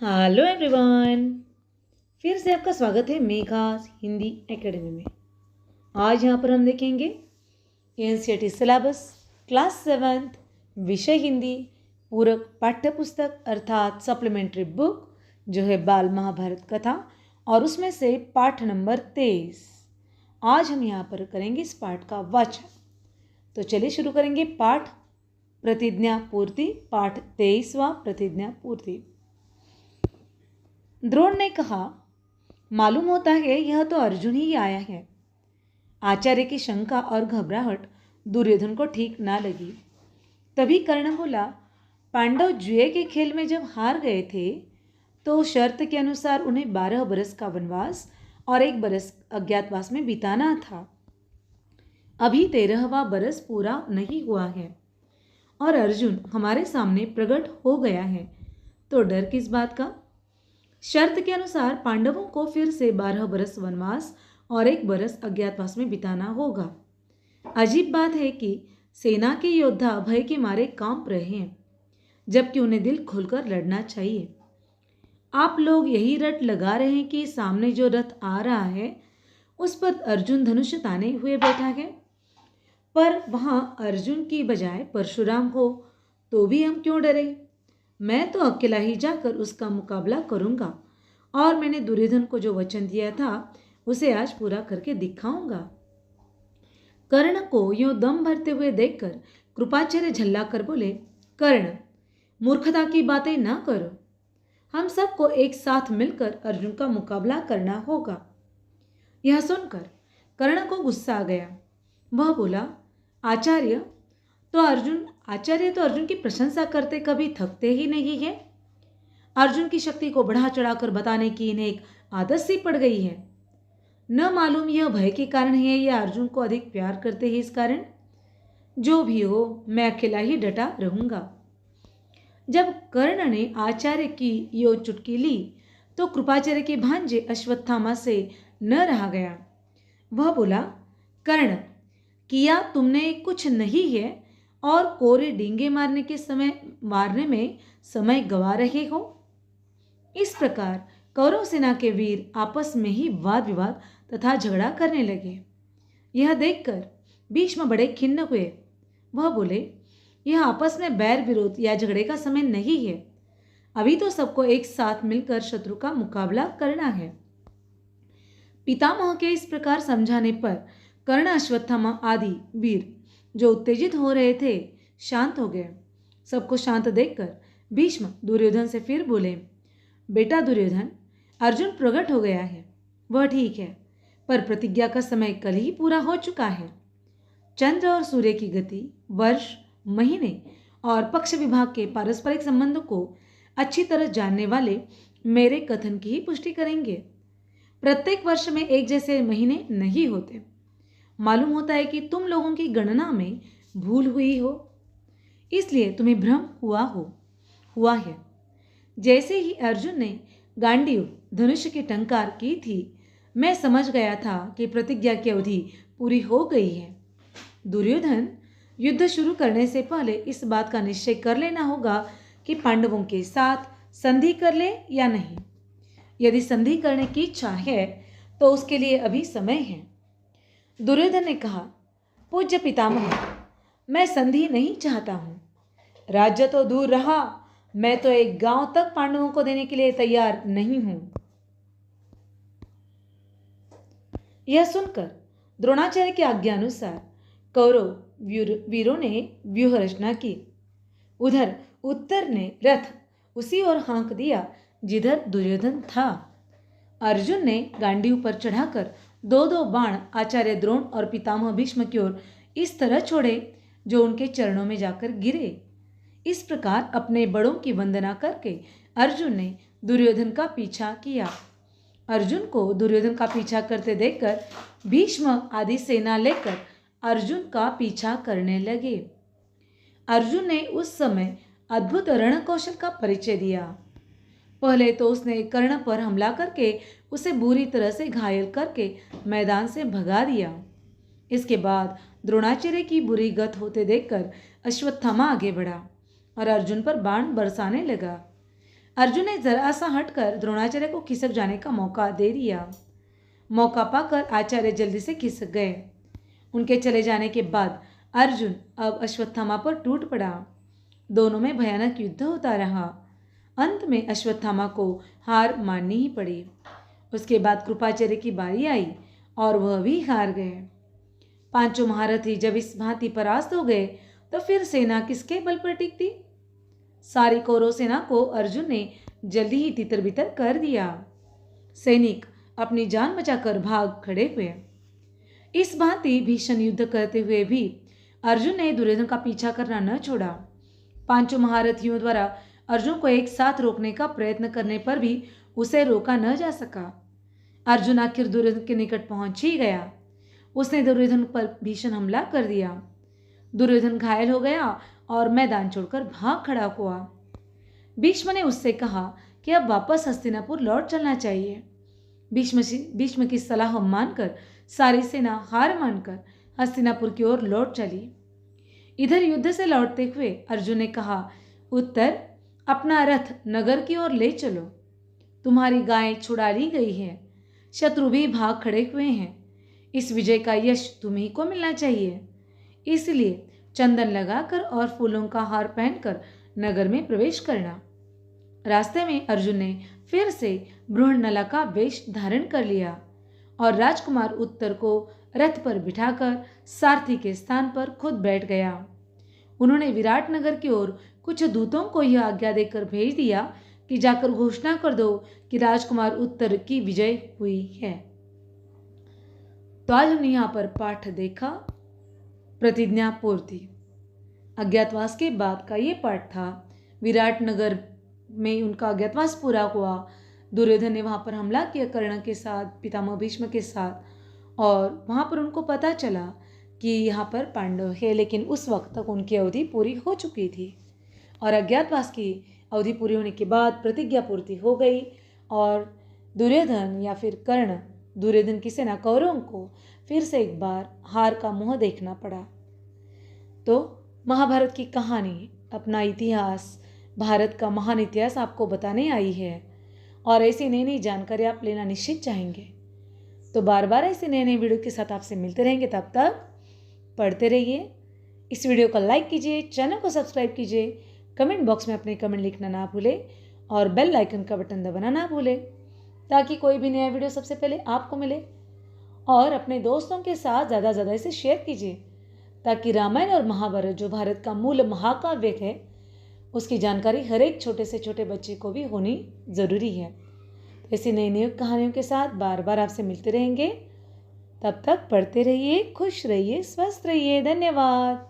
Hello everyone. फिर से आपका स्वागत है मेघास हिंदी एकेडमी में। आज यहाँ पर हम देखेंगे एनसीईआरटी सिलेबस क्लास 7th विषय हिंदी पूरक पाठ्य पुस्तक अर्थात सप्लीमेंट्री बुक जो है बाल महाभारत कथा और उसमें से पाठ नंबर 23। आज हम यहाँ पर करेंगे इस पाठ का वाचन। तो चलिए शुरू करेंगे पाठ प्रतिज्ञा पूर्ति, पाठ 23वां प्रतिज्ञा पूर्ति। द्रोण ने कहा, मालूम होता है यह तो अर्जुन ही आया है। आचार्य की शंका और घबराहट दुर्योधन को ठीक ना लगी। तभी कर्ण बोला, पांडव जुए के खेल में जब हार गए थे तो शर्त के अनुसार उन्हें 12 बरस का वनवास और 1 बरस अज्ञातवास में बिताना था। अभी 13वां बरस पूरा नहीं हुआ है और अर्जुन हमारे सामने प्रकट हो गया है, तो डर किस बात का। शर्त के अनुसार पांडवों को फिर से 12 बरस वनवास और 1 बरस अज्ञातवास में बिताना होगा। अजीब बात है कि सेना के योद्धा भय के मारे कांप रहे हैं, जबकि उन्हें दिल खोलकर लड़ना चाहिए। आप लोग यही रट लगा रहे हैं कि सामने जो रथ आ रहा है उस पर अर्जुन धनुष ताने हुए बैठा है, पर वहां अर्जुन की बजाय परशुराम हो तो भी हम क्यों डरे। मैं तो अकेला ही जाकर उसका मुकाबला करूंगा और मैंने दुर्योधन को जो वचन दिया था उसे आज पूरा करके दिखाऊंगा। कर्ण को यूं दम भरते हुए देखकर कृपाचार्य झल्लाकर बोले, कर्ण, मूर्खता की बातें ना करो। हम सबको एक साथ मिलकर अर्जुन का मुकाबला करना होगा। यह सुनकर कर्ण को गुस्सा आ गया। वह बोला, आचार्य तो अर्जुन की प्रशंसा करते कभी थकते ही नहीं है। अर्जुन की शक्ति को बढ़ा चढ़ाकर बताने की इन्हें एक आदत सी पड़ गई है। न मालूम यह भय के कारण है या अर्जुन को अधिक प्यार करते हैं इस कारण। जो भी हो, मैं अकेला ही डटा रहूंगा। जब कर्ण ने आचार्य की यो चुटकी ली तो कृपाचार्य के भांजे अश्वत्थामा से न रहा गया। वह बोला, कर्ण, किया तुमने कुछ नहीं है और कोरे डींगे मारने में समय गवा रहे हो। इस प्रकार कौरव सेना के वीर आपस में ही वाद विवाद तथा झगड़ा करने लगे। यह देखकर भीष्म बड़े खिन्न हुए। वह बोले, यह आपस में बैर विरोध या झगड़े का समय नहीं है। अभी तो सबको एक साथ मिलकर शत्रु का मुकाबला करना है। पितामह के इस प्रकार समझाने पर कर्ण, अश्वत्थामा आदि वीर जो उत्तेजित हो रहे थे शांत हो गए। सबको शांत देखकर भीष्म दुर्योधन से फिर बोले, बेटा दुर्योधन, अर्जुन प्रकट हो गया है, वह ठीक है, पर प्रतिज्ञा का समय कल ही पूरा हो चुका है। चंद्र और सूर्य की गति, वर्ष, महीने और पक्ष विभाग के पारस्परिक संबंधों को अच्छी तरह जानने वाले मेरे कथन की ही पुष्टि करेंगे। प्रत्येक वर्ष में एक जैसे महीने नहीं होते। मालूम होता है कि तुम लोगों की गणना में भूल हुई हो, इसलिए तुम्हें भ्रम हुआ है। जैसे ही अर्जुन ने गांडीव धनुष की टंकार की थी, मैं समझ गया था कि प्रतिज्ञा की अवधि पूरी हो गई है। दुर्योधन, युद्ध शुरू करने से पहले इस बात का निश्चय कर लेना होगा कि पांडवों के साथ संधि कर ले या नहीं। यदि संधि करने की इच्छा है तो उसके लिए अभी समय है। दुर्योधन ने कहा, पूज्य पितामह, मैं संधि नहीं चाहता हूं। राज्य तो दूर रहा, मैं तो एक गांव तक पांडवों को देने के लिए तैयार नहीं हूं। यह सुनकर द्रोणाचार्य की आज्ञा अनुसार कौरव वीरों ने व्यूह रचना की। उधर उत्तर ने रथ उसी ओर हाँक दिया जिधर दुर्योधन था। अर्जुन ने गांडीव पर चढ़ाकर 2-2 बाण आचार्य द्रोण और पितामह भीष्म की ओर इस तरह छोड़े जो उनके चरणों में जाकर गिरे। इस प्रकार अपने बड़ों की वंदना करके अर्जुन ने दुर्योधन का पीछा किया। अर्जुन को दुर्योधन का पीछा करते देखकर भीष्म आदि सेना लेकर अर्जुन का पीछा करने लगे। अर्जुन ने उस समय अद्भुत रण कौशल का परिचय दिया। पहले तो उसने कर्ण पर हमला करके उसे बुरी तरह से घायल करके मैदान से भगा दिया। इसके बाद द्रोणाचार्य की बुरी गत होते देखकर अश्वत्थामा आगे बढ़ा और अर्जुन पर बाण बरसाने लगा। अर्जुन ने जरा सा हटकर द्रोणाचार्य को खिसक जाने का मौका दे दिया। मौका पाकर आचार्य जल्दी से खिसक गए। उनके चले जाने के बाद अर्जुन अब अश्वत्थामा पर टूट पड़ा। दोनों में भयानक युद्ध होता रहा। अंत में अश्वत्थामा को हार माननी ही पड़ी। उसके बाद कृपाचार्य की बारी आई और वह भी हार गए। पांचों महारथी जब इस भांति परास्त हो गए तो फिर सेना किसके बल पर टिकती? सारी कौरव सेना को अर्जुन ने जल्दी ही तितर बितर कर दिया। सैनिक अपनी जान बचाकर भाग खड़े हुए। इस भांति भीषण युद्ध करते हुए भी अर्जुन ने दुर्योधन का पीछा करना न छोड़ा। पांचों महारथियों द्वारा अर्जुन को एक साथ रोकने का प्रयत्न करने पर भी उसे रोका न जा सका। अर्जुन आखिर दुर्योधन के निकट पहुंच ही गया। उसने दुर्योधन पर भीषण हमला कर दिया। दुर्योधन घायल हो गया और मैदान छोड़कर भाग खड़ा हुआ। भीष्म ने उससे कहा कि अब वापस हस्तिनापुर लौट चलना चाहिए। भीष्म की सलाह मानकर सारी सेना हार मानकर हस्तिनापुर की ओर लौट चली। इधर युद्ध से लौटते हुए अर्जुन ने कहा, उत्तर अपना रथ नगर की ओर ले चलो। तुम्हारी गायें छुड़ा ली गई है। शत्रु भी भाग खड़े हुए हैं। इस विजय का यश तुम्ही को मिलना चाहिए। इसलिए चंदन लगाकर और फूलों का हार पहनकर नगर में प्रवेश करना। रास्ते में अर्जुन ने फिर से बृहन्नला का वेश धारण कर लिया और राजकुमार उत्तर को रथ पर बिठाकर सारथी के स्थान पर खुद बैठ गया। उन्होंने विराट नगर की ओर कुछ दूतों को यह आज्ञा देकर भेज दिया कि जाकर घोषणा कर दो कि राजकुमार उत्तर की विजय हुई है। तो आज हमने यहाँ पर पाठ देखा, प्रतिज्ञा पूर्ति। अज्ञातवास के बाद का ये पाठ था। विराट नगर में उनका अज्ञातवास पूरा हुआ। दुर्योधन ने वहाँ पर हमला किया कर्ण के साथ, पितामह भीष्म के साथ, और वहाँ पर उनको पता चला कि यहाँ पर पांडव है, लेकिन उस वक्त तक उनकी अवधि पूरी हो चुकी थी। और अज्ञातवास की अवधि पूरी होने के बाद प्रतिज्ञा पूर्ति हो गई और दुर्योधन या फिर कर्ण, दुर्योधन की सेना कौरवों को फिर से एक बार हार का मुंह देखना पड़ा। तो महाभारत की कहानी अपना इतिहास, भारत का महान इतिहास आपको बताने आई है और ऐसी नई नई जानकारी आप लेना निश्चित चाहेंगे। तो बार बार ऐसे नए नए वीडियो के साथ आपसे मिलते रहेंगे। तब तक पढ़ते रहिए। इस वीडियो को लाइक कीजिए, चैनल को सब्सक्राइब कीजिए, कमेंट बॉक्स में अपने कमेंट लिखना ना भूलें और बेल आइकन का बटन दबाना ना भूलें ताकि कोई भी नया वीडियो सबसे पहले आपको मिले। और अपने दोस्तों के साथ ज़्यादा से ज़्यादा इसे शेयर कीजिए ताकि रामायण और महाभारत, जो भारत का मूल महाकाव्य है, उसकी जानकारी हर एक छोटे से छोटे बच्चे को भी होनी ज़रूरी है। तो ऐसी नई नई कहानियों के साथ बार बार आपसे मिलते रहेंगे। तब तक पढ़ते रहिए, खुश रहिए, स्वस्थ रहिए। धन्यवाद।